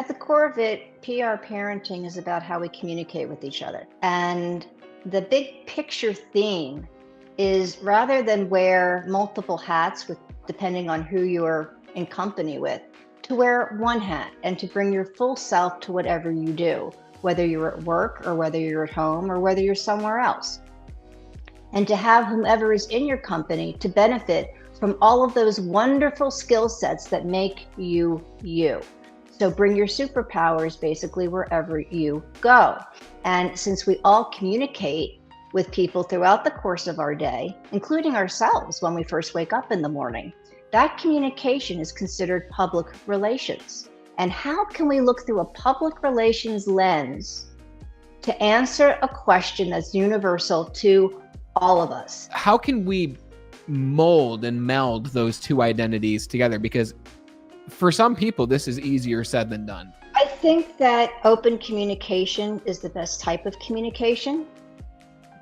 At the core of it, PR parenting is about how we communicate with each other. And the big picture theme is rather than wear multiple hats with depending on who you're in company with, to wear one hat and to bring your full self to whatever you do, whether you're at work or whether you're at home or whether you're somewhere else. And to have whomever is in your company to benefit from all of those wonderful skill sets that make you you. So bring your superpowers basically wherever you go. And since we all communicate with people throughout the course of our day, including ourselves when we first wake up in the morning, that communication is considered public relations. And how can we look through a public relations lens to answer a question that's universal to all of us? How can we mold and meld those two identities together? Because for some people, this is easier said than done. I think that open communication is the best type of communication,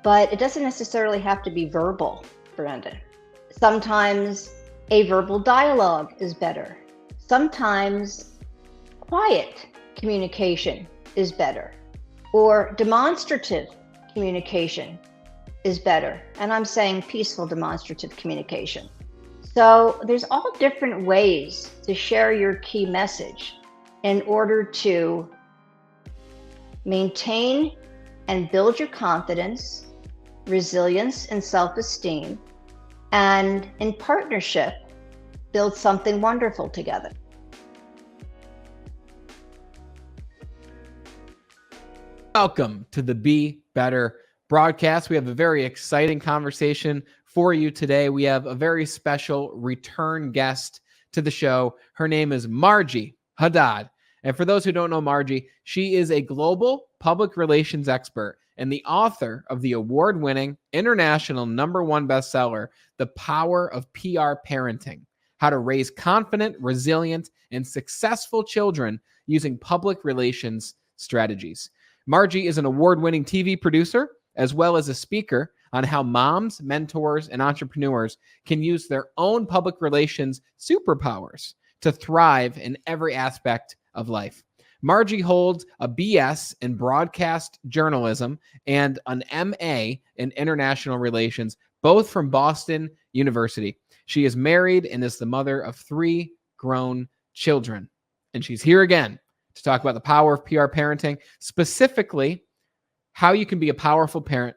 but it doesn't necessarily have to be verbal, Brandon. Sometimes a verbal dialogue is better. Sometimes quiet communication is better, or demonstrative communication is better. And I'm saying peaceful demonstrative communication. So there's all different ways to share your key message in order to maintain and build your confidence, resilience, and self-esteem, and in partnership, build something wonderful together. Welcome to the Be Better broadcast. We have a very exciting conversation for you today. We have a very special return guest to the show. Her name is Marjie Hadad. And for those who don't know Marjie, she is a global public relations expert and the author of the award-winning international #1 bestseller, The Power of PR Parenting: How to Raise Confident, Resilient, and Successful Children Using Public Relations Strategies. Marjie is an award-winning TV producer as well as a speaker on how moms, mentors, and entrepreneurs can use their own public relations superpowers to thrive in every aspect of life. Marjie holds a BS in broadcast journalism and an MA in international relations, both from Boston University. She is married and is the mother of 3 grown children. And she's here again to talk about the power of PR parenting, specifically how you can be a powerful parent,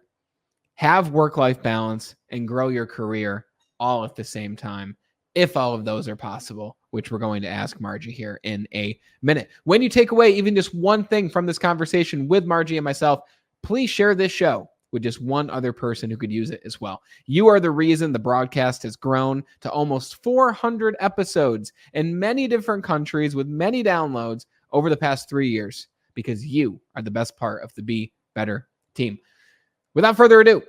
have work-life balance, and grow your career all at the same time, if all of those are possible, which we're going to ask Marjie here in a minute. When you take away even just one thing from this conversation with Marjie and myself, please share this show with just one other person who could use it as well. You are the reason the broadcast has grown to almost 400 episodes in many different countries with many downloads over the past 3 years, because you are the best part of the Be Better team. Without further ado,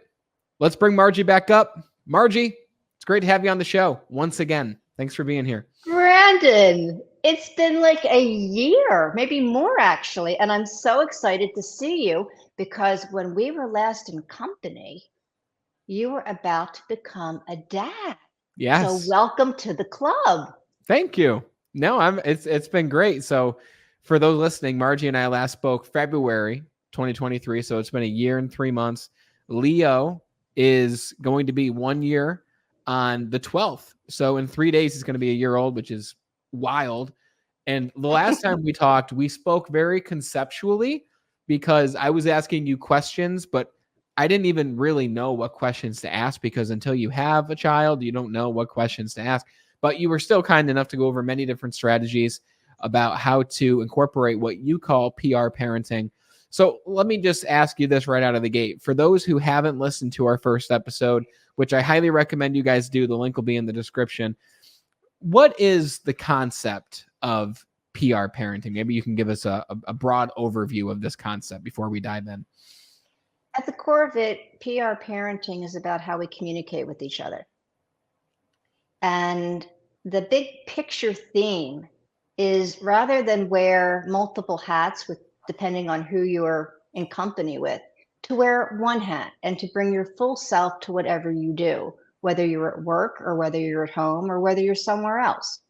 let's bring Marjie back up. Marjie, it's great to have you on the show once again. Thanks for being here. Brandon, it's been like a year, maybe more actually, and I'm so excited to see you because when we were last in company, you were about to become a dad. Yes. So welcome to the club. Thank you. No, it's been great. So for those listening, Marjie and I last spoke February 2023. So it's been a year and 3 months. Leo is going to be 1 year on the 12th. So in 3 days, he's going to be a year old, which is wild. And the last time we talked, we spoke very conceptually because I was asking you questions, but I didn't even really know what questions to ask, because until you have a child, you don't know what questions to ask. But you were still kind enough to go over many different strategies about how to incorporate what you call PR parenting. So let me just ask you this right out of the gate. For those who haven't listened to our first episode, which I highly recommend you guys do, the link will be in the description. What is the concept of PR parenting? Maybe you can give us a broad overview of this concept before we dive in. At the core of it, PR parenting is about how we communicate with each other. And the big picture theme is rather than wear multiple hats with depending on who you're in company with, to wear one hat and to bring your full self to whatever you do, whether you're at work or whether you're at home or whether you're somewhere else.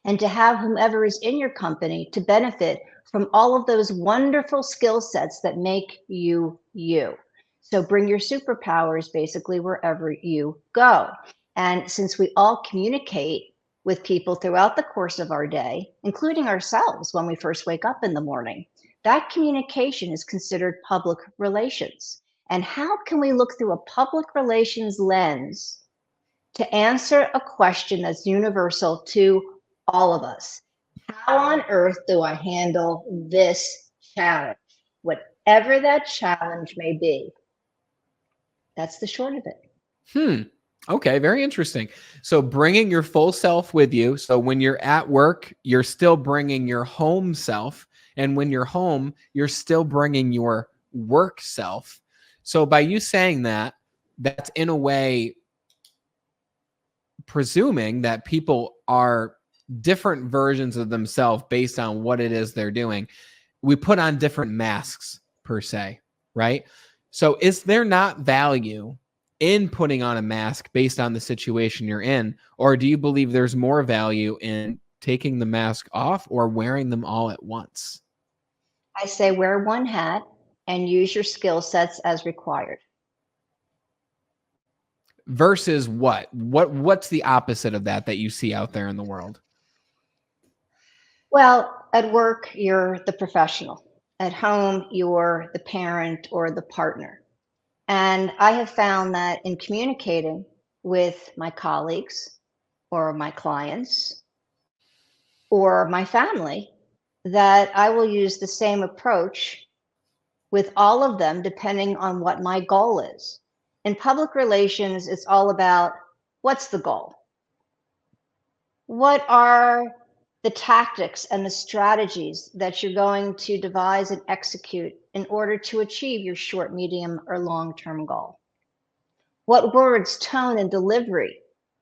and to have whomever is in your company to benefit from all of those wonderful skill sets that make you you. So bring your superpowers basically wherever you go. And since we all communicate with people throughout the course of our day, including ourselves when we first wake up in the morning, that communication is considered public relations. And how can we look through a public relations lens to answer a question that's universal to all of us? How on earth do I handle this challenge? Whatever that challenge may be. That's the short of it. Okay, very interesting. So bringing your full self with you. So when you're at work, you're still bringing your home self. And when you're home, you're still bringing your work self. So by you saying that, that's in a way presuming that people are different versions of themselves based on what it is they're doing. We put on different masks per se, right? So is there not value in putting on a mask based on the situation you're in? Or do you believe there's more value in taking the mask off or wearing them all at once? I say wear one hat and use your skill sets as required. Versus what? What's the opposite of that you see out there in the world? Well, at work, you're the professional. At home, you're the parent or the partner. And I have found that in communicating with my colleagues or my clients or my family, that I will use the same approach with all of them, depending on what my goal is. In public relations, it's all about what's the goal? What are the tactics and the strategies that you're going to devise and execute in order to achieve your short, medium, or long-term goal? What words, tone, and delivery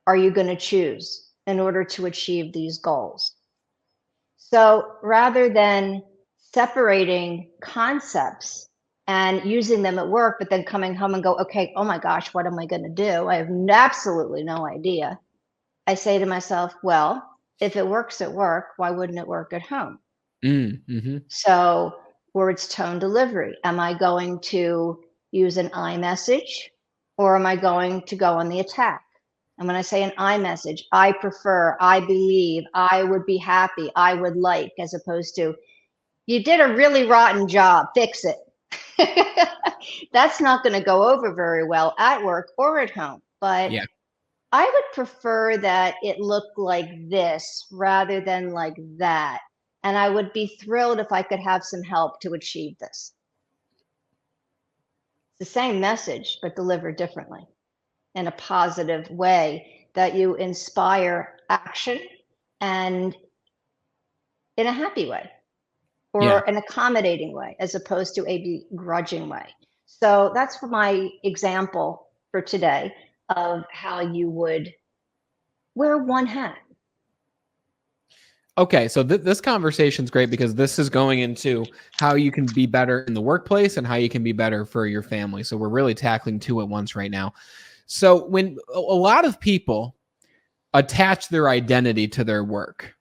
are you going to choose in order to achieve these goals? So rather than separating concepts and using them at work, but then coming home and go, okay, oh my gosh, what am I going to do? I have absolutely no idea. I say to myself, well, if it works at work, why wouldn't it work at home? Mm-hmm. So words, tone, delivery. Am I going to use an I message or am I going to go on the attack? And when I say an I message, I prefer, I believe, I would be happy, I would like, as opposed to, you did a really rotten job, fix it. That's not going to go over very well at work or at home. But Yeah. I would prefer that it looked like this rather than like that. And I would be thrilled if I could have some help to achieve this. It's the same message, but delivered differently in a positive way that you inspire action and in a happy way Yeah. or an accommodating way as opposed to a begrudging way. So that's my example for today of how you would wear one hat. Okay, so this conversation is great because this is going into how you can be better in the workplace and how you can be better for your family. So we're really tackling two at once right now. So when a lot of people attach their identity to their work,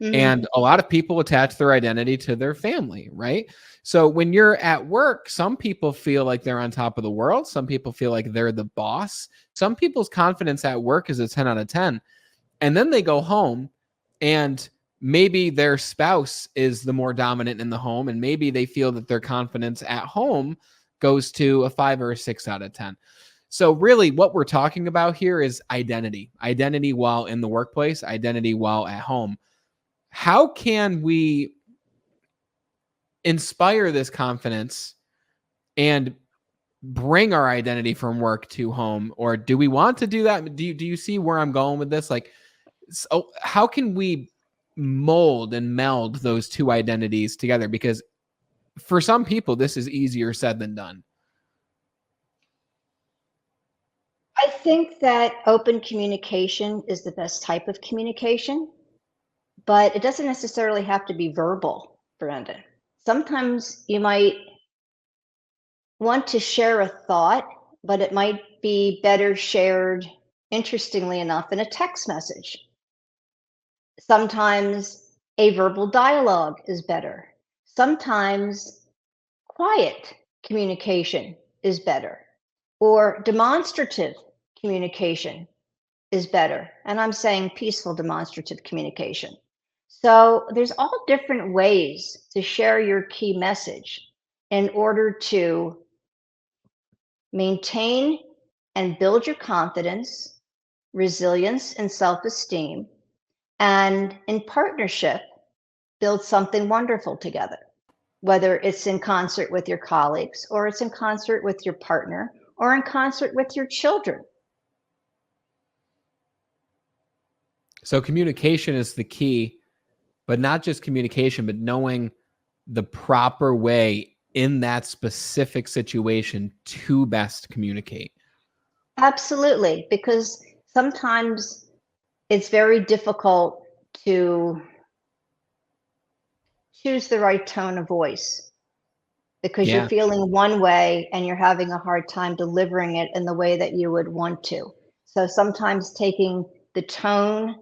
and a lot of people attach their identity to their family, right? So when you're at work, some people feel like they're on top of the world. Some people feel like they're the boss. Some people's confidence at work is a 10 out of 10. And then they go home and maybe their spouse is the more dominant in the home. And maybe they feel that their confidence at home goes to a 5 or a 6 out of 10. So really what we're talking about here is identity while in the workplace, identity while at home. How can we inspire this confidence and bring our identity from work to home? Or do we want to do that? Do you see where I'm going with this? Like, so how can we mold and meld those two identities together? Because for some people, this is easier said than done. I think that open communication is the best type of communication, but it doesn't necessarily have to be verbal, Brandon. Sometimes you might want to share a thought, but it might be better shared, interestingly enough, in a text message. Sometimes a verbal dialogue is better. Sometimes quiet communication is better, or demonstrative communication is better. And I'm saying peaceful demonstrative communication. So there's all different ways to share your key message in order to maintain and build your confidence, resilience, and self esteem, and in partnership, build something wonderful together, whether it's in concert with your colleagues, or it's in concert with your partner, or in concert with your children. So communication is the key, but not just communication, but knowing the proper way in that specific situation to best communicate. Absolutely, because sometimes it's very difficult to choose the right tone of voice because you're Yeah. feeling one way and you're having a hard time delivering it in the way that you would want to. So sometimes taking the tone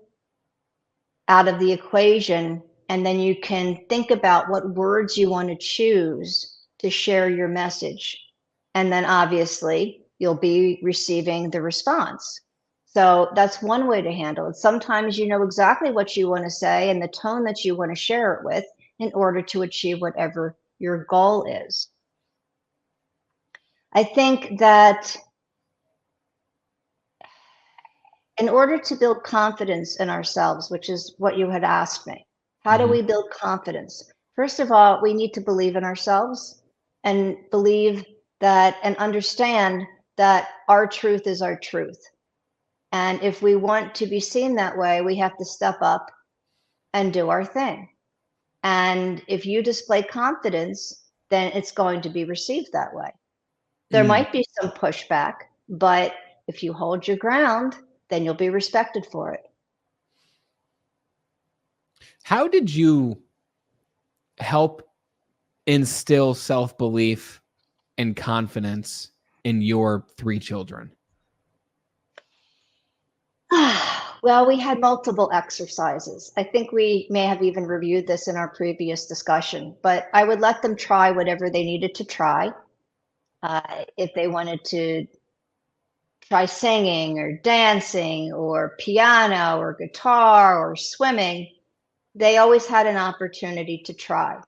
out of the equation, and then you can think about what words you want to choose to share your message. And then obviously you'll be receiving the response. So that's one way to handle it. Sometimes you know exactly what you want to say and the tone that you want to share it with in order to achieve whatever your goal is. I think that in order to build confidence in ourselves, which is what you had asked me, how do Mhm. we build confidence? First of all, we need to believe in ourselves and believe that and understand that our truth is our truth. And if we want to be seen that way, we have to step up and do our thing. And if you display confidence, then it's going to be received that way. There Mm. might be some pushback, but if you hold your ground, then you'll be respected for it. How did you help instill self-belief and confidence in your 3 children? Well, we had multiple exercises. I think we may have even reviewed this in our previous discussion, but I would let them try whatever they needed to try. If they wanted to try singing or dancing or piano or guitar or swimming, they always had an opportunity to try.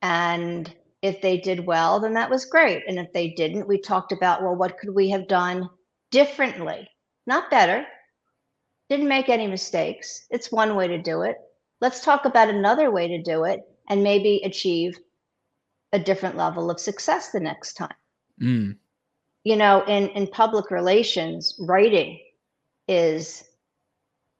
And if they did well, then that was great. And if they didn't, we talked about, well, what could we have done differently? Not better. Didn't make any mistakes. It's one way to do it. Let's talk about another way to do it and maybe achieve a different level of success the next time. Mm. You know, in public relations, writing is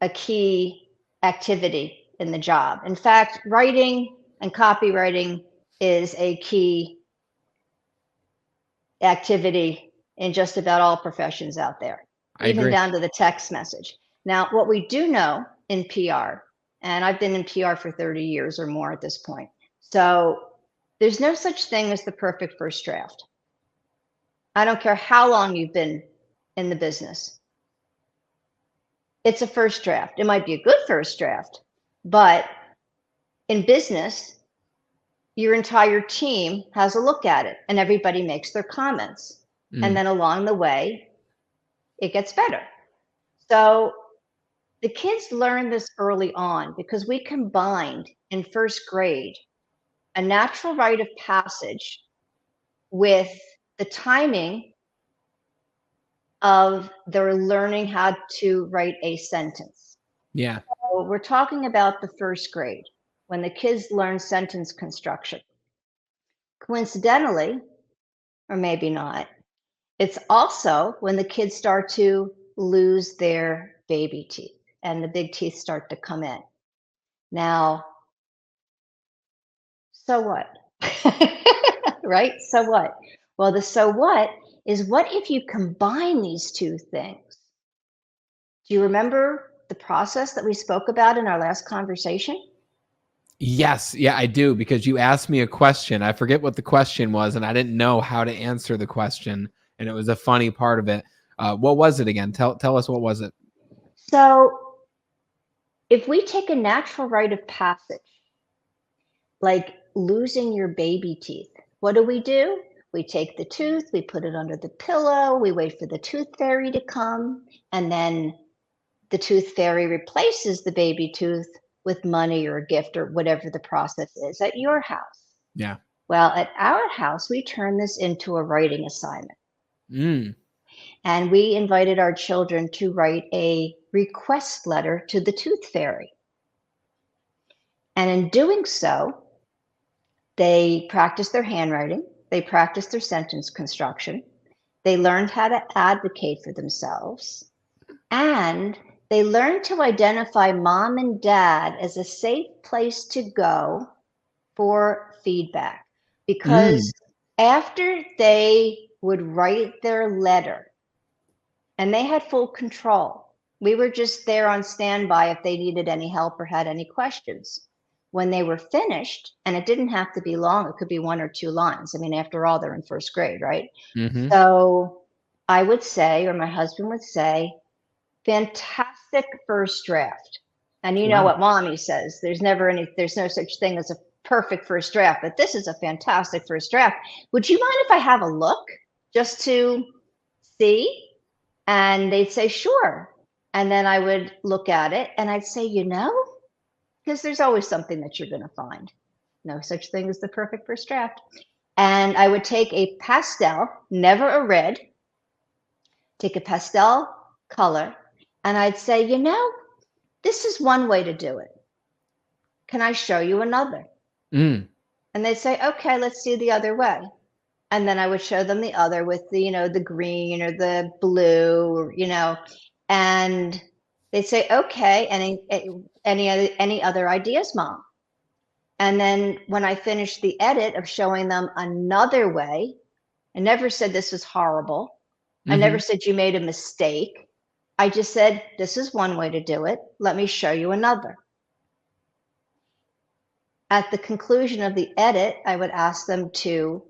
a key activity in the job. In fact, writing and copywriting is a key activity in just about all professions out there, I even agree. down to the text message. Now, what we do know in PR, and I've been in PR for 30 years or more at this point, so there's no such thing as the perfect first draft. I don't care how long you've been in the business. It's a first draft. It might be a good first draft, but in business, your entire team has a look at it and everybody makes their comments. And Mm. then along the way, it gets better. So the kids learn this early on because we combined in first grade a natural rite of passage with the timing of their learning how to write a sentence. Yeah. So we're talking about the first grade when the kids learn sentence construction. Coincidentally, or maybe not, it's also when the kids start to lose their baby teeth and the big teeth start to come in. Now, so what? Right? So what? Well, the so what is what if you combine these two things? Do you remember the process that we spoke about in our last conversation? Yes. Yeah, I do, because you asked me a question. I forget what the question was, and I didn't know how to answer the question, and it was a funny part of it. What was it again? Tell us, what was it? So If we take a natural rite of passage, like losing your baby teeth, what do? We take the tooth, we put it under the pillow, we wait for the tooth fairy to come, and then the tooth fairy replaces the baby tooth with money or a gift or whatever the process is at your house. Yeah. Well, at our house, we turn this into a writing assignment. And we invited our children to write a request letter to the tooth fairy. And in doing so, they practiced their handwriting, they practiced their sentence construction, they learned how to advocate for themselves, and they learned to identify mom and dad as a safe place to go for feedback. Because after they would write their letter, and they had full control, we were just there on standby if they needed any help or had any questions. When they were finished, and it didn't have to be long, it could be 1 or 2 lines. I mean, after all, they're in first grade, right? So I would say, or my husband would say, fantastic first draft. And you know what mommy says, there's no such thing as a perfect first draft, but this is a fantastic first draft. Would you mind if I have a look just to see? And they'd say, sure. And then I would look at it and I'd say, because there's always something that you're going to find. No such thing as the perfect first draft. And I would take a pastel, never a red, take a pastel color, and I'd say, this is one way to do it. Can I show you another? And they'd say, okay, let's see the other way. And then I would show them the other with the, the green or the blue, or, and they'd say, okay, any other ideas, Mom? And then when I finished the edit of showing them another way, I never said this was horrible. I never said you made a mistake. I just said, this is one way to do it. Let me show you another. At the conclusion of the edit, I would ask them to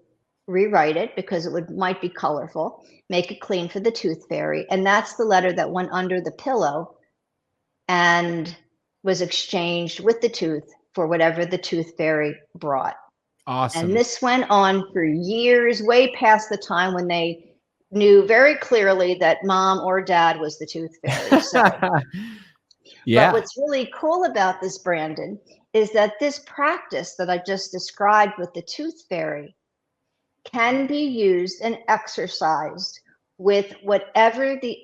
rewrite it because it might be colorful, make it clean for the tooth fairy. And that's the letter that went under the pillow and was exchanged with the tooth for whatever the tooth fairy brought. Awesome. And this went on for years, way past the time when they knew very clearly that mom or dad was the tooth fairy. So. Yeah. But what's really cool about this, Brandon, is that this practice that I just described with the tooth fairy can be used and exercised with whatever the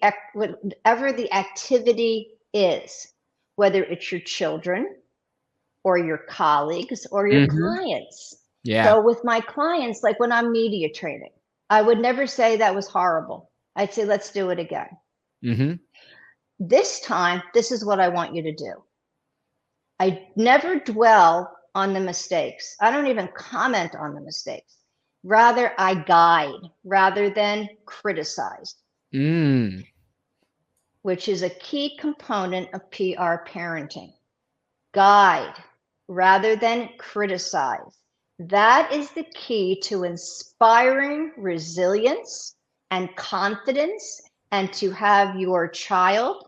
activity is, whether it's your children or your colleagues or your clients. Yeah. So with my clients, like when I'm media training, I would never say that was horrible. I'd say, let's do it again. This time, this is what I want you to do. I never dwell on the mistakes. I don't even comment on the mistakes. Rather, I guide rather than criticize, which is a key component of PR parenting. Guide rather than criticize. That is the key to inspiring resilience and confidence, and to have your child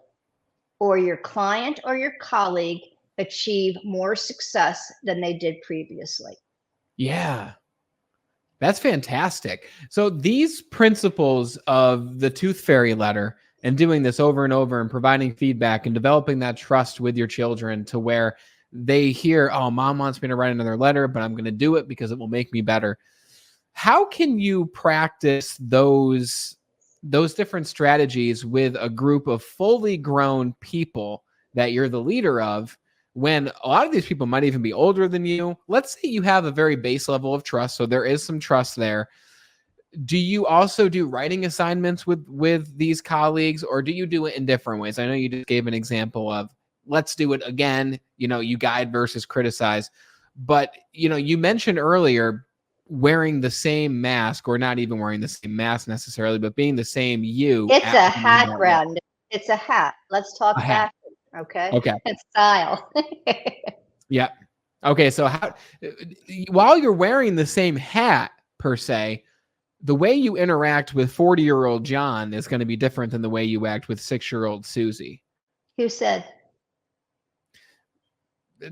or your client or your colleague achieve more success than they did previously. Yeah. That's fantastic. So these principles of the tooth fairy letter and doing this over and over and providing feedback and developing that trust with your children to where they hear, oh, mom wants me to write another letter, but I'm going to do it because it will make me better. How can you practice those different strategies with a group of fully grown people that you're the leader of, when a lot of these people might even be older than you? Let's say you have a very base level of trust, so there is some trust there. Do you also do writing assignments with these colleagues, or do you do it in different ways? I know you just gave an example of let's do it again, you guide versus criticize. But, you mentioned earlier wearing the same mask, or not even wearing the same mask necessarily, but being the same you. It's a hat, Brandon. It's a hat. Let's talk fashion. Okay. And style. Yeah. Okay. So while you're wearing the same hat per se, the way you interact with 40-year-old John is going to be different than the way you act with 6-year-old Susie. Who said?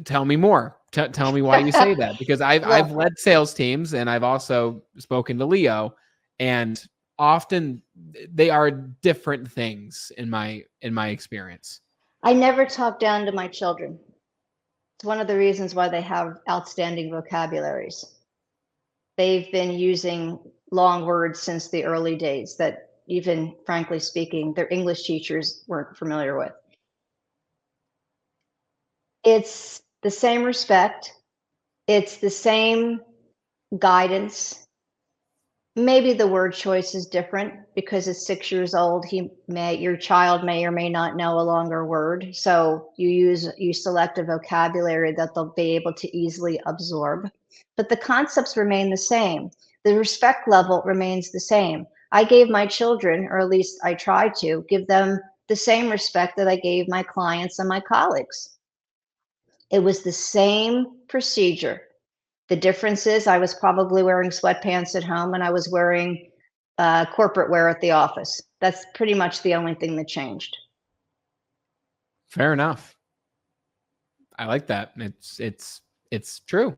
Tell me more. Tell me why you say that, because I've led sales teams and I've also spoken to Leo, and often they are different things in my experience. I never talk down to my children. It's one of the reasons why they have outstanding vocabularies. They've been using long words since the early days that even, frankly speaking, their English teachers weren't familiar with. It's the same respect. It's the same guidance. Maybe the word choice is different because it's 6 years old. Your child may or may not know a longer word. So you select a vocabulary that they'll be able to easily absorb. But the concepts remain the same. The respect level remains the same. I gave my children, or at least I tried to, give them the same respect that I gave my clients and my colleagues. It was the same procedure. The difference is I was probably wearing sweatpants at home and I was wearing corporate wear at the office. That's pretty much the only thing that changed. Fair enough. I like that. It's true.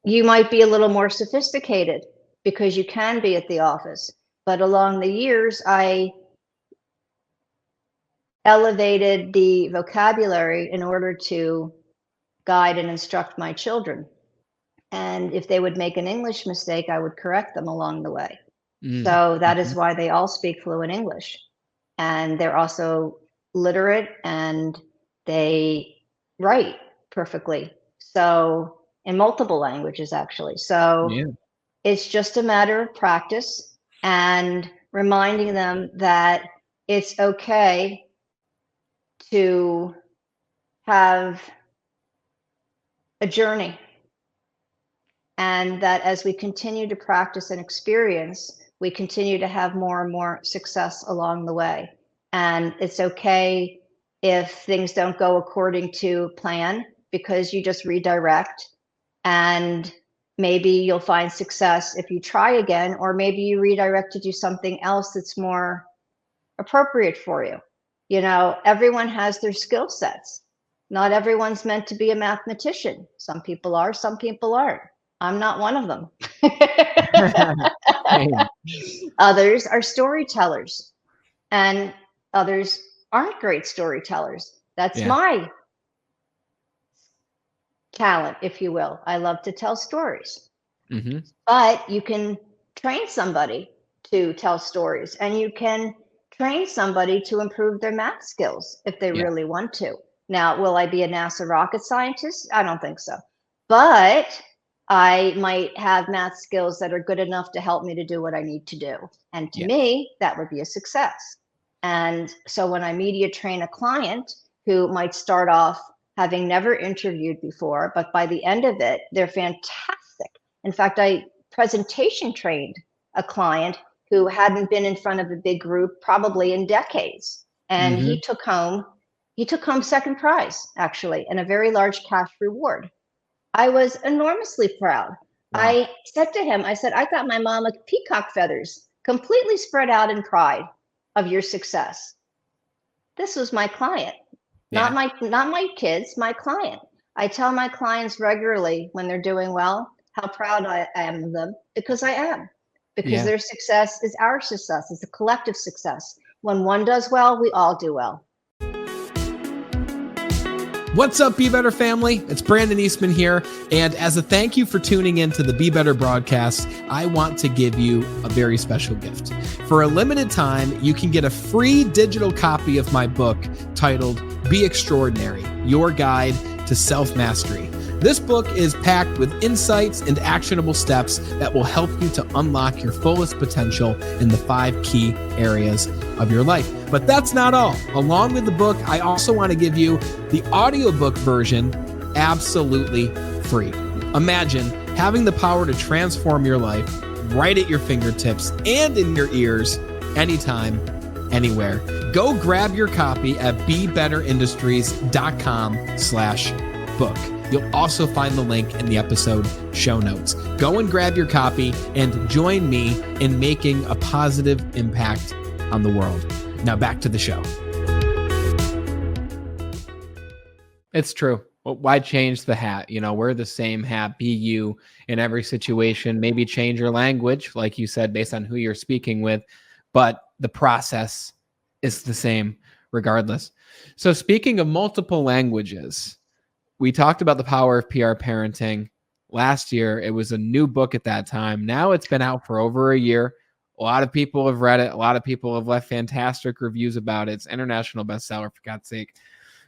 You might be a little more sophisticated because you can be at the office, but along the years, I elevated the vocabulary in order to guide and instruct my children. And if they would make an English mistake, I would correct them along the way. So that is why they all speak fluent English. And they're also literate and they write perfectly. So in multiple languages, actually. So it's just a matter of practice and reminding them that it's okay to have a journey, and that as we continue to practice and experience, we continue to have more and more success along the way. And it's okay if things don't go according to plan, because you just redirect, and maybe you'll find success if you try again, or maybe you redirect to do something else that's more appropriate for you. You know, everyone has their skill sets. Not everyone's meant to be a mathematician. Some people are, some people aren't. I'm not one of them. Others are storytellers, and others aren't great storytellers. That's my talent, if you will. I love to tell stories. But you can train somebody to tell stories, and you can train somebody to improve their math skills if they really want to. Now, will I be a NASA rocket scientist? I don't think so. But I might have math skills that are good enough to help me to do what I need to do. And to me, that would be a success. And so when I media train a client who might start off having never interviewed before, but by the end of it, they're fantastic. In fact, I presentation trained a client who hadn't been in front of a big group probably in decades. And he took home second prize, actually, and a very large cash reward. I was enormously proud. Wow. I said to him, I said, I got my mama peacock feathers completely spread out in pride of your success. This was my client, not my kids, my client. I tell my clients regularly when they're doing well, how proud I am of them, because I am. Because their success is our success. It's a collective success. When one does well, we all do well. What's up, Be Better family? It's Brandon Eastman here. And as a thank you for tuning in to the Be Better broadcast, I want to give you a very special gift. For a limited time, you can get a free digital copy of my book titled Be Extraordinary, Your Guide to Self-Mastery. This book is packed with insights and actionable steps that will help you to unlock your fullest potential in the 5 key areas of your life. But that's not all. Along with the book, I also want to give you the audiobook version absolutely free. Imagine having the power to transform your life right at your fingertips and in your ears anytime, anywhere. Go grab your copy at bebetterindustries.com/book. You'll also find the link in the episode show notes. Go and grab your copy and join me in making a positive impact on the world. Now back to the show. It's true. Why change the hat? Wear the same hat, be you in every situation. Maybe change your language, like you said, based on who you're speaking with, but the process is the same regardless. So speaking of multiple languages, we talked about the power of PR parenting last year. It was a new book at that time. Now it's been out for over a year. A lot of people have read it. A lot of people have left fantastic reviews about it. It's international bestseller, for God's sake.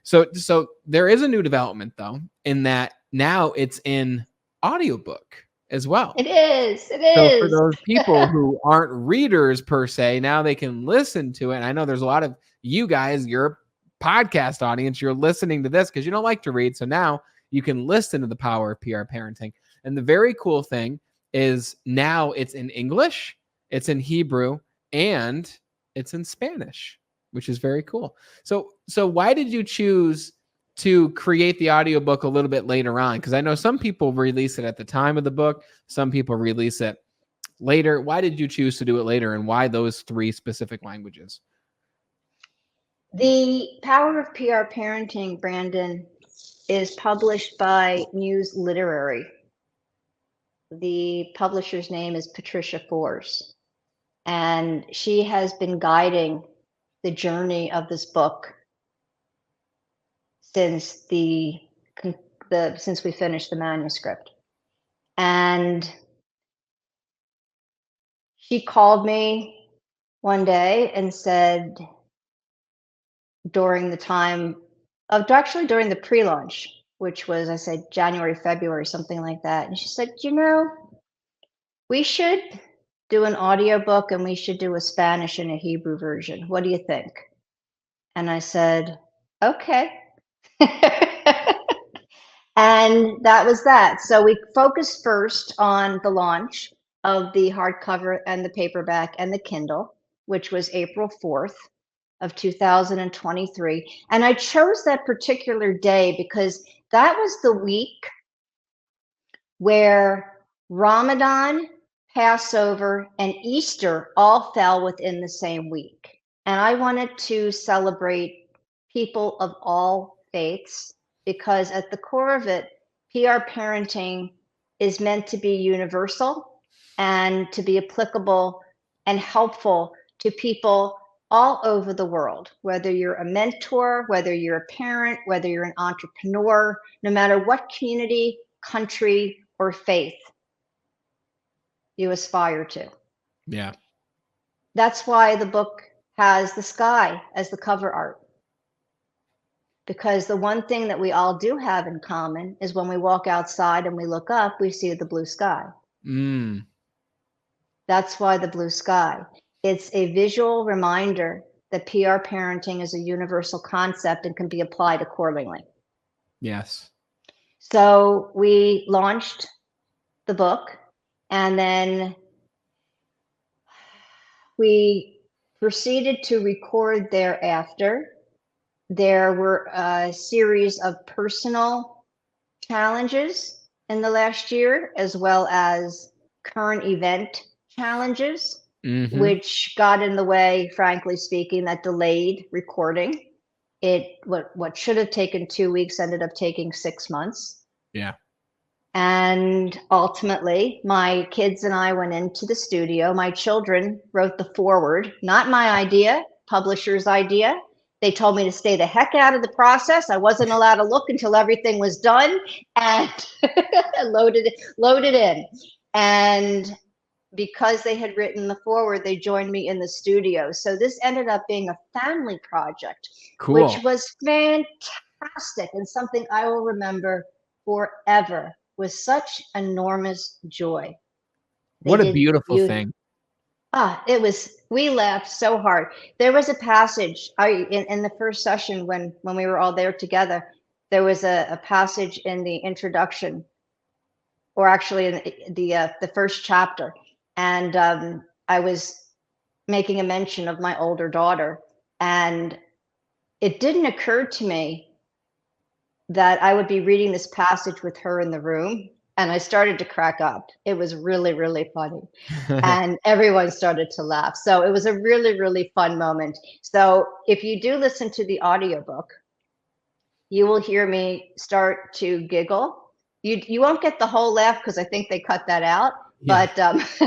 So there is a new development, though, in that now it's in audiobook as well. It is. So for those people who aren't readers per se, now they can listen to it. And I know there's a lot of you guys, your podcast audience, you're listening to this because you don't like to read. So now you can listen to the power of PR parenting. And the very cool thing is now it's in English, it's in Hebrew, and it's in Spanish, which is very cool. So why did you choose to create the audiobook a little bit later on? Because I know some people release it at the time of the book. Some people release it later. Why did you choose to do it later, and why those 3 specific languages? The Power of PR Parenting, Brandon, is published by Muse Literary. The publisher's name is Patricia Force, and she has been guiding the journey of this book since since we finished the manuscript. And she called me one day and said, during the pre-launch, which was, I said, January, February, something like that. And she said, we should do an audiobook and we should do a Spanish and a Hebrew version. What do you think? And I said, okay. And that was that. So we focused first on the launch of the hardcover and the paperback and the Kindle, which was April 4th of 2023. And I chose that particular day because that was the week where Ramadan, Passover, and Easter all fell within the same week. And I wanted to celebrate people of all faiths because at the core of it, PR parenting is meant to be universal and to be applicable and helpful to people all over the world, whether you're a mentor, whether you're a parent, whether you're an entrepreneur, no matter what community, country, or faith you aspire to. Yeah. That's why the book has the sky as the cover art. Because the one thing that we all do have in common is when we walk outside and we look up, we see the blue sky. That's why the blue sky. It's a visual reminder that PR parenting is a universal concept and can be applied accordingly. Yes. So we launched the book, and then we proceeded to record thereafter. There were a series of personal challenges in the last year, as well as current event challenges, which got in the way, frankly speaking, that delayed recording. What should have taken 2 weeks ended up taking 6 months. Yeah. And ultimately, my kids and I went into the studio. My children wrote the foreword, not my idea, publisher's idea. They told me to stay the heck out of the process. I wasn't allowed to look until everything was done, and loaded in. And because they had written the foreword, they joined me in the studio. So this ended up being a family project, which was fantastic and something I will remember forever with such enormous joy. What a beautiful thing. We laughed so hard. There was a passage in the first session when we were all there together, there was a passage in the introduction, or actually in the first chapter. And I was making a mention of my older daughter, and it didn't occur to me that I would be reading this passage with her in the room. And I started to crack up. It was really, really funny. And everyone started to laugh. So it was a really, really fun moment. So if you do listen to the audiobook, you will hear me start to giggle. You won't get the whole laugh because I think they cut that out, Yeah. but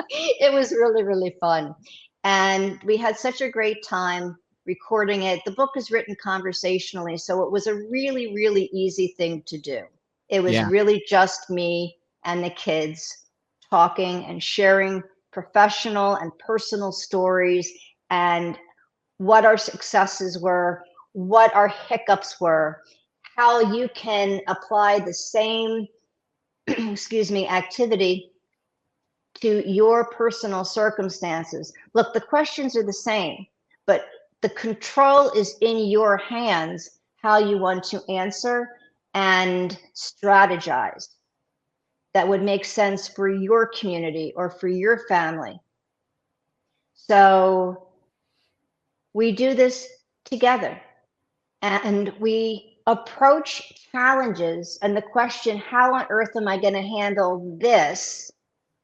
it was really, really fun. And we had such a great time recording it. The book is written conversationally, so it was a really, really easy thing to do. It was Yeah. really just me and the kids talking and sharing professional and personal stories and what our successes were, what our hiccups were, how you can apply the same, excuse me, activity to your personal circumstances. Look, the questions are the same, but the control is in your hands how you want to answer and strategize that would make sense for your community or for your family. So we do this together and we approach challenges and the question, how on earth am I going to handle this?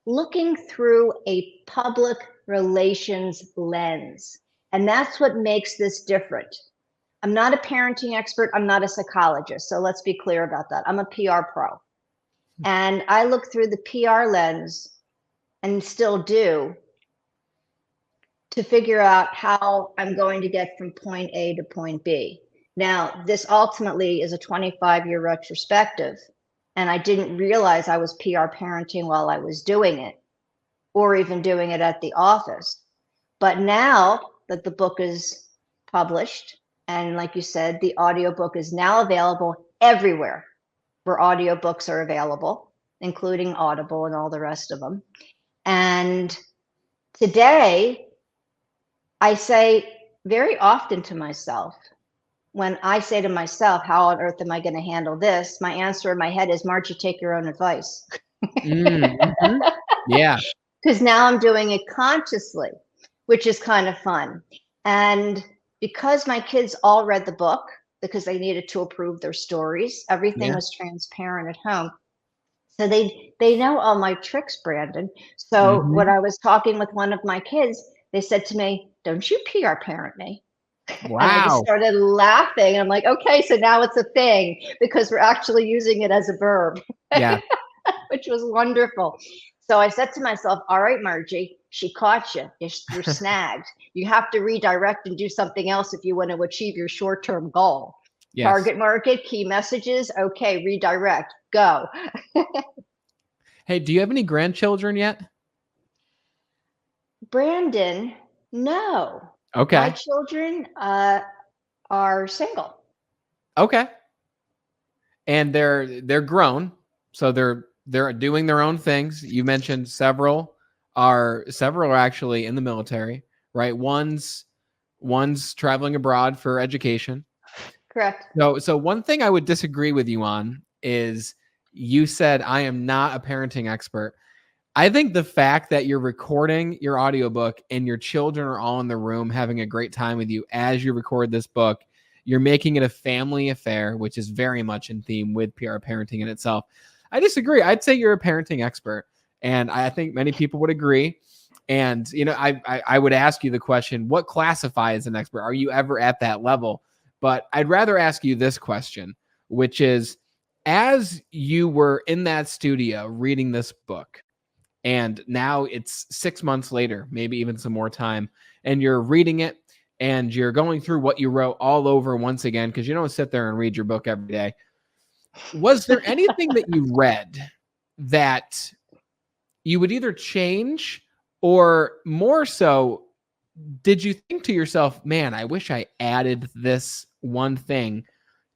Looking through a public relations lens. And that's what makes this different. I'm not a parenting expert. I'm not a psychologist. So let's be clear about that. I'm a PR pro. And I look through the PR lens and still do to figure out how I'm going to get from point A to point B. Now, this ultimately is a 25-year retrospective, and I didn't realize I was PR parenting while I was doing it, or even doing it at the office. But now that the book is published, and like you said, the audiobook is now available everywhere where audiobooks are available, including Audible and all the rest of them. And today, I say very often to myself, when I say to myself, how on earth am I going to handle this? My answer in my head is, Marjie, take your own advice. Mm-hmm. Yeah. Because now I'm doing it consciously, which is kind of fun. And because my kids all read the book, because they needed to approve their stories, everything Yeah. was transparent at home. So they know all my tricks, Brandon. So when Mm-hmm. I was talking with one of my kids, they said to me, don't you PR parent me? And I just Wow. started laughing. I'm like, okay, so now it's a thing because we're actually using it as a verb, Yeah. which was wonderful. So I said to myself, all right, Marjie, she caught you. You're snagged. You have to redirect and do something else if you want to achieve your short-term goal. Yes. Target market, key messages. Okay, redirect, go. Hey, do you have any grandchildren yet? Brandon, no. My Okay. children are single. Okay. And they're grown, so they're doing their own things. You mentioned several are actually in the military, right? One's traveling abroad for education. Correct. So one thing I would disagree with you on is you said I am not a parenting expert. I think the fact that you're recording your audiobook and your children are all in the room having a great time with you as you record this book, you're making it a family affair, which is very much in theme with PR parenting in itself. I disagree. I'd say you're a parenting expert, and I think many people would agree. And I would ask you the question: what classifies an expert? Are you ever at that level? But I'd rather ask you this question, which is, as you were in that studio reading this book, and now it's 6 months later, maybe even some more time, and you're reading it and you're going through what you wrote all over once again, because you don't sit there and read your book every day. Was there anything that you read that you would either change, or more so, did you think to yourself, man, I wish I added this one thing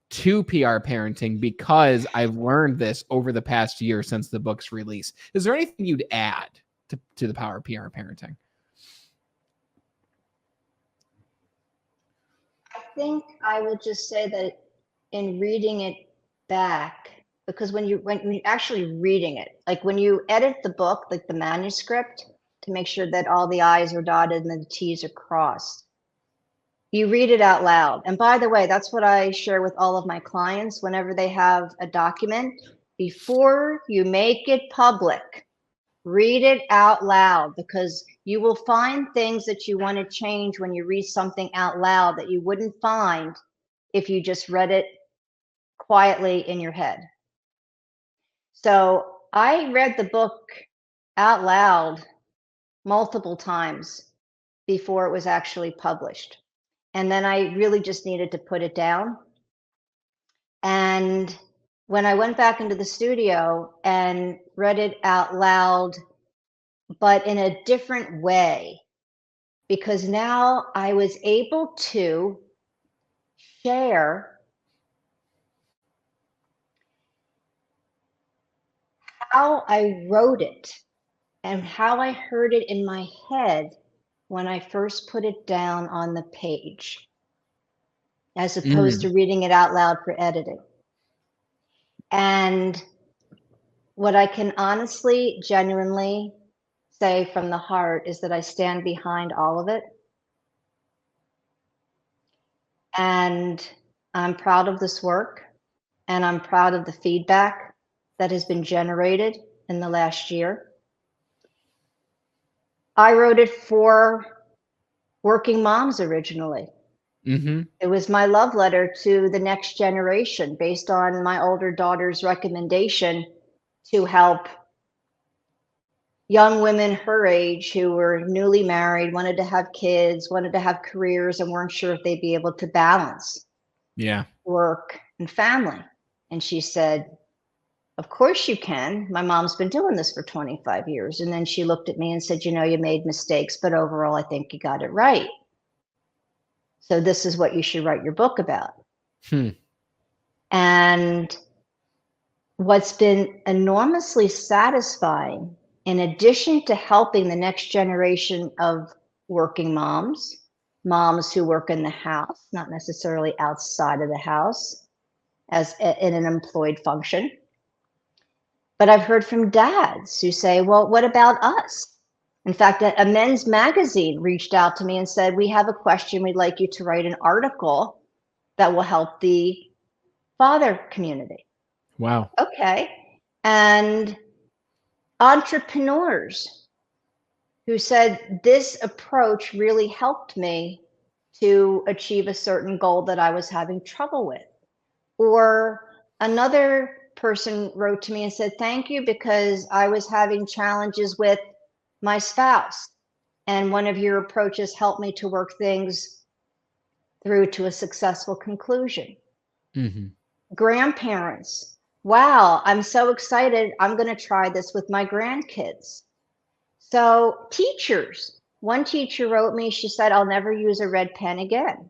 to PR parenting because I've learned this over the past year since the book's release? Is there anything you'd add to the power of PR parenting? I think I would just say that in reading it back, because when you actually reading it, like when you edit the book, like the manuscript, to make sure that all the I's are dotted and the T's are crossed, you read it out loud. And by the way, that's what I share with all of my clients whenever they have a document. Before you make it public, read it out loud, because you will find things that you want to change when you read something out loud that you wouldn't find if you just read it quietly in your head. So I read the book out loud multiple times before it was actually published. And then I really just needed to put it down. And when I went back into the studio and read it out loud, but in a different way, because now I was able to share how I wrote it and how I heard it in my head when I first put it down on the page, as opposed to reading it out loud for editing. And what I can honestly, genuinely say from the heart is that I stand behind all of it. And I'm proud of this work, and I'm proud of the feedback that has been generated in the last year. I wrote it for working moms originally. It was my love letter to the next generation based on my older daughter's recommendation to help young women her age who were newly married, wanted to have kids, wanted to have careers, and weren't sure if they'd be able to balance work and family. And she said, of course you can. My mom's been doing this for 25 years. And then she looked at me and said, you know, you made mistakes, but overall, I think you got it right. So this is what you should write your book about. And what's been enormously satisfying, in addition to helping the next generation of working moms, moms who work in the house, not necessarily outside of the house as in an employed function, but I've heard from dads who say, well, what about us? In fact, a men's magazine reached out to me and said, we have a question. We'd like you to write an article that will help the father community. Wow. Okay. And entrepreneurs who said, this approach really helped me to achieve a certain goal that I was having trouble with. Or another person wrote to me and said, thank you, because I was having challenges with my spouse, and one of your approaches helped me to work things through to a successful conclusion. Grandparents, wow, I'm so excited. I'm going to try this with my grandkids. So teachers, one teacher wrote me, she said, I'll never use a red pen again.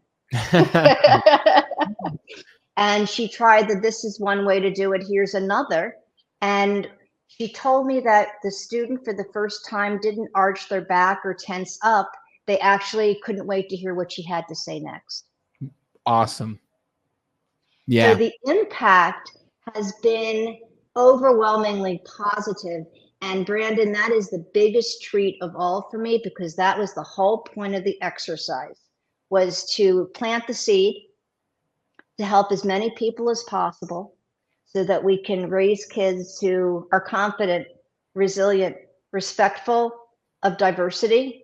And she tried that this is one way to do it, here's another. And she told me that the student for the first time didn't arch their back or tense up. They actually couldn't wait to hear what she had to say next. Awesome. Yeah. So the impact has been overwhelmingly positive. And Brandon, that is the biggest treat of all for me, because that was the whole point of the exercise, was to plant the seed to help as many people as possible so that we can raise kids who are confident, resilient, respectful of diversity,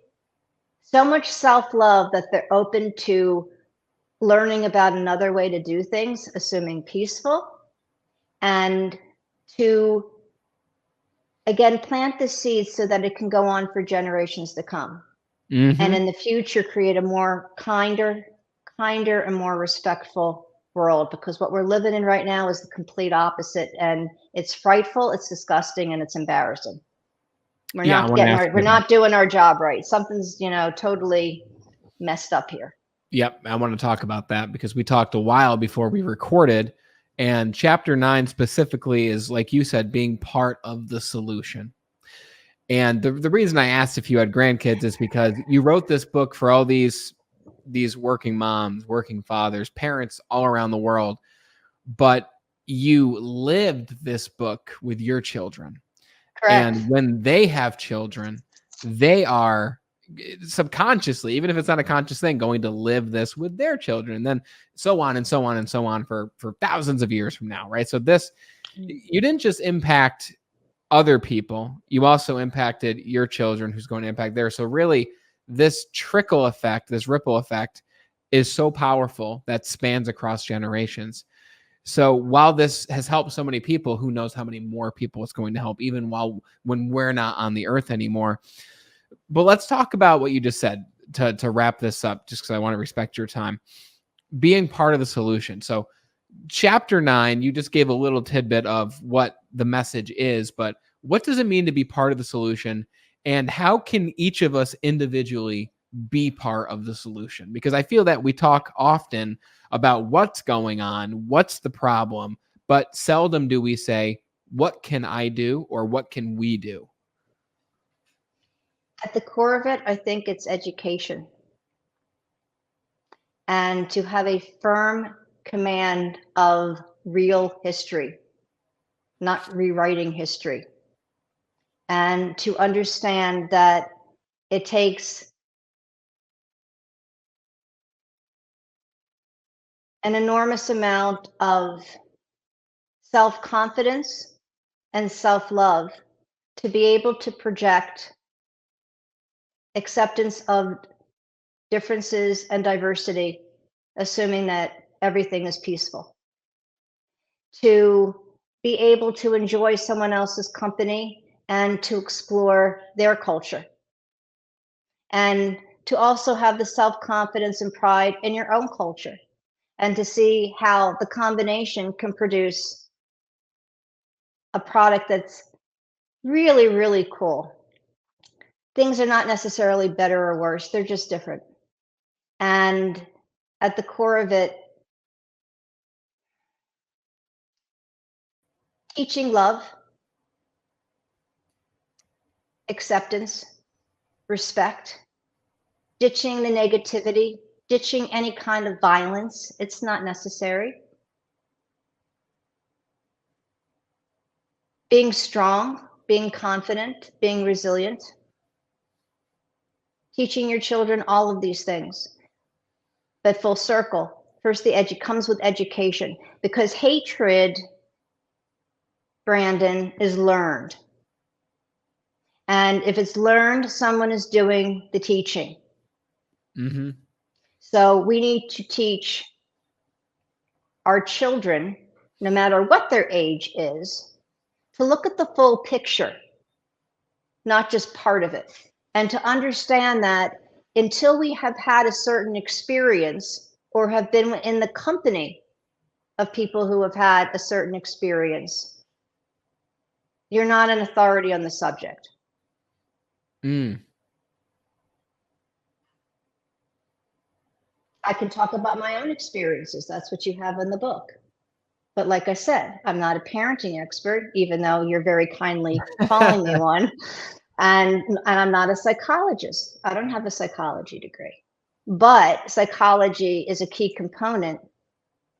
so much self-love that they're open to learning about another way to do things, assuming peaceful, and to, again, plant the seeds so that it can go on for generations to come. And in the future, create a more kinder and more respectful world, because what we're living in right now is the complete opposite, and it's frightful, it's disgusting, and it's embarrassing. We're not doing our job right. Something's, totally messed up here. Yep. I want to talk about that because we talked a while before we recorded, and chapter 9 specifically is, like you said, being part of the solution. And the reason I asked if you had grandkids is because you wrote this book for all these working moms, working fathers, parents all around the world, but you lived this book with your children. Correct. And when they have children, they are subconsciously, even if it's not a conscious thing, going to live this with their children, and then so on and so on and so on for thousands of years from now, right? So you didn't just impact other people, you also impacted your children, who's going to impact theirs. So really, this trickle effect, this ripple effect, is so powerful that spans across generations. So while this has helped so many people, who knows how many more people it's going to help, even when we're not on the earth anymore. But let's talk about what you just said to wrap this up, just because I want to respect your time. Being part of the solution. So chapter 9, you just gave a little tidbit of what the message is, but what does it mean to be part of the solution? And how can each of us individually be part of the solution? Because I feel that we talk often about what's going on, what's the problem, but seldom do we say, what can I do or what can we do? At the core of it, I think it's education. And to have a firm command of real history, not rewriting history. And to understand that it takes an enormous amount of self-confidence and self-love to be able to project acceptance of differences and diversity, assuming that everything is peaceful. To be able to enjoy someone else's company and to explore their culture. And to also have the self-confidence and pride in your own culture, and to see how the combination can produce a product that's really, really cool. Things are not necessarily better or worse, they're just different. And at the core of it, teaching love, acceptance, respect, ditching the negativity, ditching any kind of violence. It's not necessary. Being strong, being confident, being resilient. Teaching your children all of these things. But full circle, first the comes with education, because hatred, Brandon, is learned. And if it's learned, someone is doing the teaching. Mm-hmm. So we need to teach our children, no matter what their age is, to look at the full picture, not just part of it. And to understand that until we have had a certain experience or have been in the company of people who have had a certain experience, you're not an authority on the subject. I can talk about my own experiences. That's what you have in the book. But like I said, I'm not a parenting expert, even though you're very kindly calling me one. And I'm not a psychologist. I don't have a psychology degree. But psychology is a key component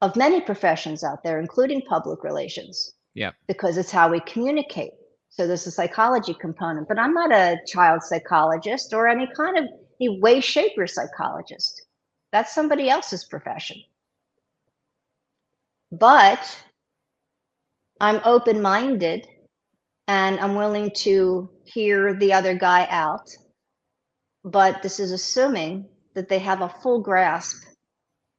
of many professions out there, including public relations. Yeah. Because it's how we communicate. So there's a psychology component, but I'm not a child psychologist or any kind of any way, shape, or psychologist. That's somebody else's profession. But I'm open-minded and I'm willing to hear the other guy out. But this is assuming that they have a full grasp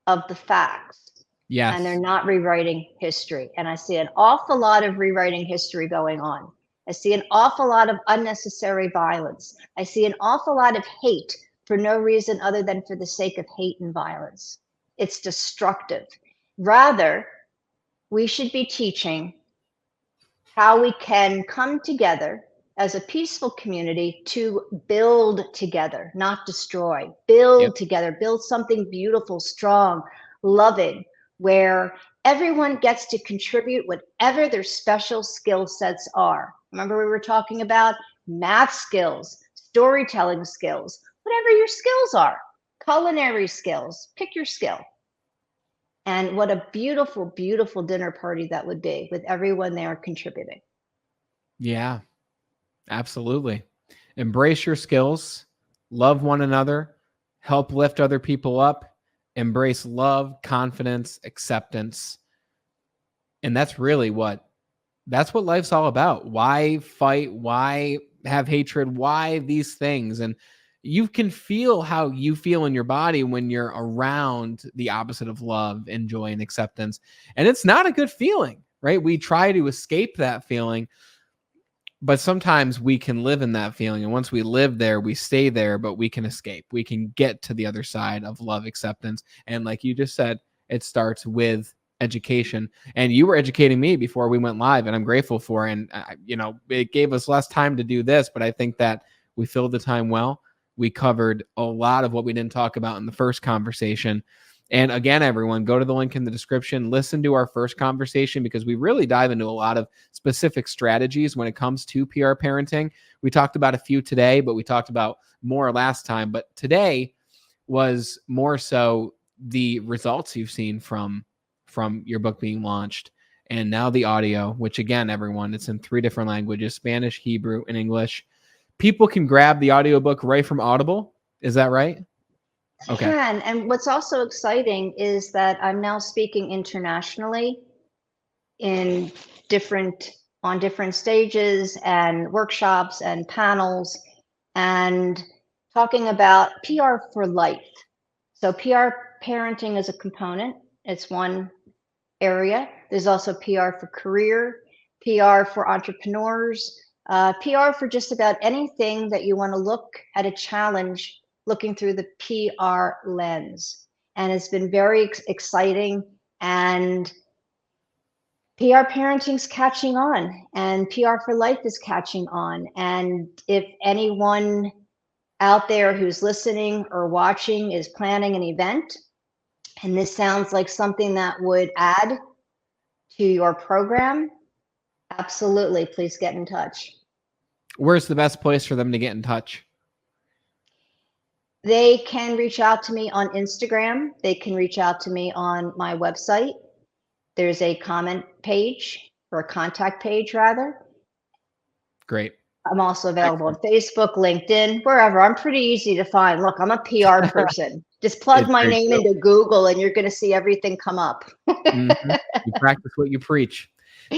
of the facts. Yes. And they're not rewriting history. And I see an awful lot of rewriting history going on. I see an awful lot of unnecessary violence. I see an awful lot of hate for no reason other than for the sake of hate and violence. It's destructive. Rather, we should be teaching how we can come together as a peaceful community to build together, not destroy. Build together, build something beautiful, strong, loving, where everyone gets to contribute whatever their special skill sets are. Remember, we were talking about math skills, storytelling skills, whatever your skills are, culinary skills, pick your skill. And what a beautiful, beautiful dinner party that would be with everyone there contributing. Yeah, absolutely. Embrace your skills, love one another, help lift other people up, embrace love, confidence, acceptance. And that's really what life's all about. Why fight? Why have hatred? Why these things? And you can feel how you feel in your body when you're around the opposite of love and joy and acceptance. And it's not a good feeling, right? We try to escape that feeling, but sometimes we can live in that feeling. And once we live there, we stay there, but we can escape. We can get to the other side of love, acceptance. And like you just said, it starts with education. And you were educating me before we went live, and I'm grateful for it. And, it gave us less time to do this, but I think that we filled the time well. We covered a lot of what we didn't talk about in the first conversation. And again, everyone, go to the link in the description, listen to our first conversation, because we really dive into a lot of specific strategies when it comes to PR parenting. We talked about a few today, but we talked about more last time. But today was more so the results you've seen from your book being launched, and now the audio, which again, everyone, it's in 3 different languages: Spanish, Hebrew, and English. People can grab the audiobook right from Audible. Is that right? Okay. Can. And what's also exciting is that I'm now speaking internationally on different stages and workshops and panels, and talking about PR for life. So PR parenting is a component. It's one area. There's also PR for career, PR for entrepreneurs, PR for just about anything that you want to look at a challenge looking through the PR lens. And it's been very exciting, and PR parenting's catching on, and PR for life is catching on. And if anyone out there who's listening or watching is planning an event, and this sounds like something that would add to your program, absolutely, please get in touch. Where's the best place for them to get in touch? They can reach out to me on Instagram. They can reach out to me on my website. There's a comment page, or a contact page rather. Great. I'm also available on Facebook, LinkedIn, wherever. I'm pretty easy to find. Look, I'm a PR person. Just plug my name into Google and you're going to see everything come up. Mm-hmm. You practice what you preach.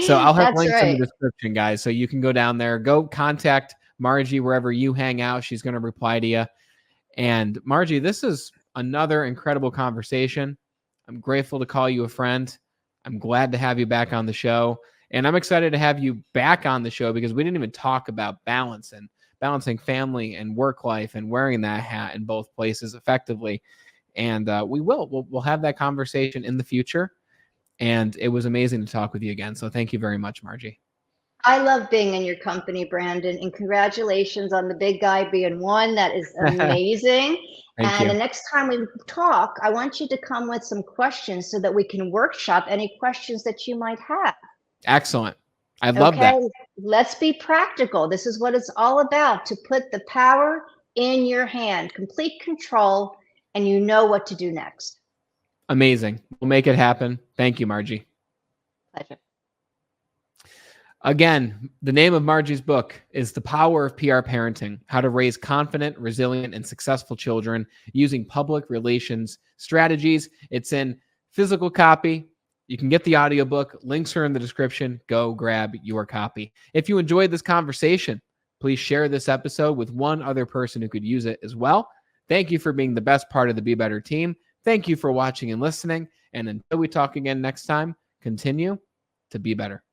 So I'll have links in the description, guys. So you can go down there, go contact Marjie wherever you hang out. She's going to reply to you. And Marjie, this is another incredible conversation. I'm grateful to call you a friend. I'm glad to have you back on the show. And I'm excited to have you back on the show, because we didn't even talk about balance and balancing family and work life and wearing that hat in both places effectively. And we'll have that conversation in the future. And it was amazing to talk with you again. So thank you very much, Marjie. I love being in your company, Brandon, and congratulations on the big guy being one. That is amazing. And the next time we talk, I want you to come with some questions so that we can workshop any questions that you might have. Excellent. I love that. Let's be practical. This is what it's all about, to put the power in your hand, complete control, and you know what to do next. Amazing. We'll make it happen. Thank you, Marjie. Pleasure. Again, the name of Marjie's book is The Power of PR Parenting: How to Raise Confident, Resilient, and Successful Children Using Public Relations Strategies. It's in physical copy. You can get the audiobook. Links are in the description. Go grab your copy. If you enjoyed this conversation, please share this episode with one other person who could use it as well. Thank you for being the best part of the Be Better team. Thank you for watching and listening. And until we talk again next time, continue to be better.